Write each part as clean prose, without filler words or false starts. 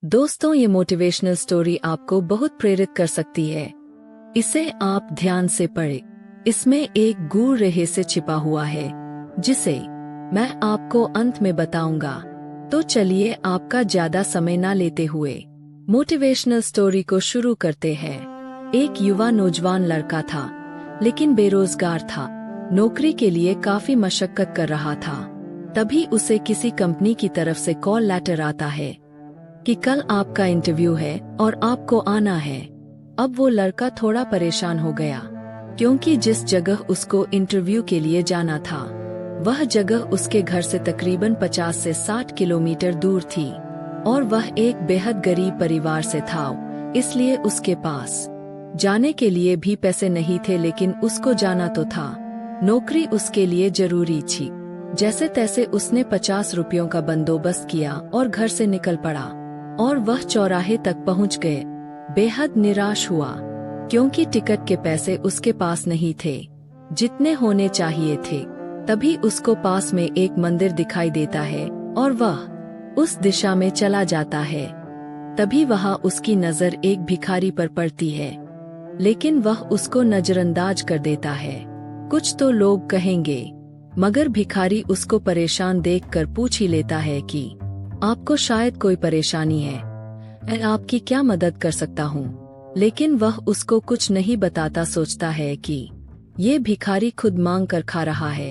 दोस्तों, ये motivational story आपको बहुत प्रेरित कर सकती है। इसे आप ध्यान से पढ़ें। इसमें एक गूढ़ रहस्य छिपा हुआ है जिसे मैं आपको अंत में बताऊंगा। तो चलिए, आपका ज्यादा समय ना लेते हुए मोटिवेशनल स्टोरी को शुरू करते हैं। एक युवा नौजवान लड़का था, लेकिन बेरोजगार था। नौकरी के लिए काफी मशक्कत कर रहा था। तभी उसे किसी कंपनी की तरफ से कॉल लेटर आता है कि कल आपका इंटरव्यू है और आपको आना है। अब वो लड़का थोड़ा परेशान हो गया, क्योंकि जिस जगह उसको इंटरव्यू के लिए जाना था वह जगह उसके घर से तकरीबन 50 से 60 किलोमीटर दूर थी, और वह एक बेहद गरीब परिवार से था। इसलिए उसके पास जाने के लिए भी पैसे नहीं थे, लेकिन उसको जाना तो था। नौकरी उसके लिए जरूरी थी। जैसे तैसे उसने 50 रुपयों का बंदोबस्त किया और घर से निकल पड़ा, और वह चौराहे तक पहुंच गए। बेहद निराश हुआ, क्योंकि टिकट के पैसे उसके पास नहीं थे जितने होने चाहिए थे। तभी उसको पास में एक मंदिर दिखाई देता है और वह उस दिशा में चला जाता है। तभी वहां उसकी नजर एक भिखारी पर पड़ती है, लेकिन वह उसको नजरअंदाज कर देता है। कुछ तो लोग कहेंगे, मगर भिखारी उसको परेशान देखकर पूछ ही लेता है कि आपको शायद कोई परेशानी है, मैं आपकी क्या मदद कर सकता हूँ। लेकिन वह उसको कुछ नहीं बताता। सोचता है कि ये भिखारी खुद मांग कर खा रहा है,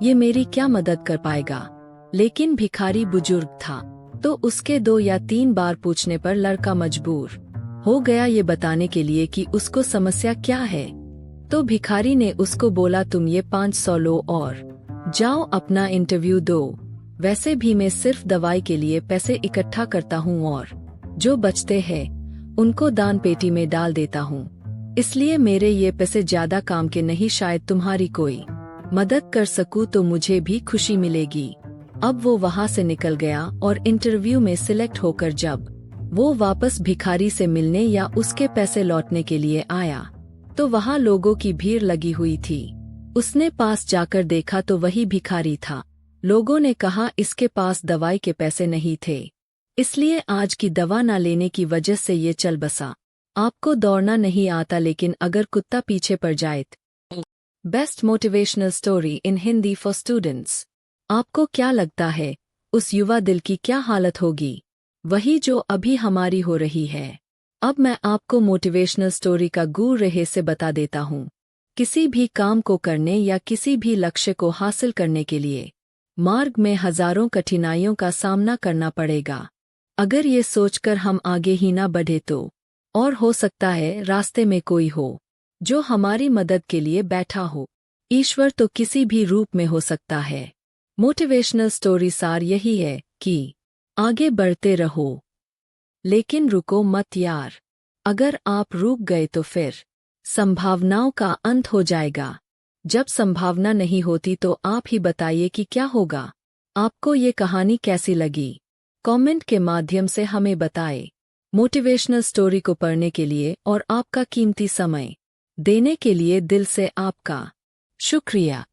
ये मेरी क्या मदद कर पाएगा। लेकिन भिखारी बुजुर्ग था, तो उसके 2 या 3 बार पूछने पर लड़का मजबूर हो गया ये बताने के लिए कि उसको समस्या क्या है। तो भिखारी ने उसको बोला, तुम ये 500 लो और जाओ अपना इंटरव्यू दो। वैसे भी मैं सिर्फ दवाई के लिए पैसे इकट्ठा करता हूँ और जो बचते हैं उनको दान पेटी में डाल देता हूँ। इसलिए मेरे ये पैसे ज्यादा काम के नहीं। शायद तुम्हारी कोई मदद कर सकूँ तो मुझे भी खुशी मिलेगी। अब वो वहाँ से निकल गया और इंटरव्यू में सिलेक्ट होकर जब वो वापस भिखारी से मिलने या उसके पैसे लौटने के लिए आया, तो वहाँ लोगों की भीड़ लगी हुई थी। उसने पास जाकर देखा तो वही भिखारी था। लोगों ने कहा, इसके पास दवाई के पैसे नहीं थे, इसलिए आज की दवा न लेने की वजह से ये चल बसा। आपको दौड़ना नहीं आता, लेकिन अगर कुत्ता पीछे पड़ जाए। Best motivational story in Hindi for students. आपको क्या लगता है उस युवा दिल की क्या हालत होगी? वही जो अभी हमारी हो रही है। अब मैं आपको मोटिवेशनल स्टोरी का गूढ़ रहस्य बता देता हूँ। किसी भी काम को करने या किसी भी लक्ष्य को हासिल करने के लिए मार्ग में हजारों कठिनाइयों का सामना करना पड़ेगा। अगर ये सोचकर हम आगे ही ना बढ़े तो, और हो सकता है रास्ते में कोई हो जो हमारी मदद के लिए बैठा हो। ईश्वर तो किसी भी रूप में हो सकता है। मोटिवेशनल स्टोरी सार यही है कि आगे बढ़ते रहो, लेकिन रुको मत यार। अगर आप रुक गए तो फिर संभावनाओं का अंत हो जाएगा। जब संभावना नहीं होती तो आप ही बताइए कि क्या होगा। आपको ये कहानी कैसी लगी? कमेंट के माध्यम से हमें बताएं। मोटिवेशनल स्टोरी को पढ़ने के लिए और आपका कीमती समय देने के लिए दिल से आपका शुक्रिया।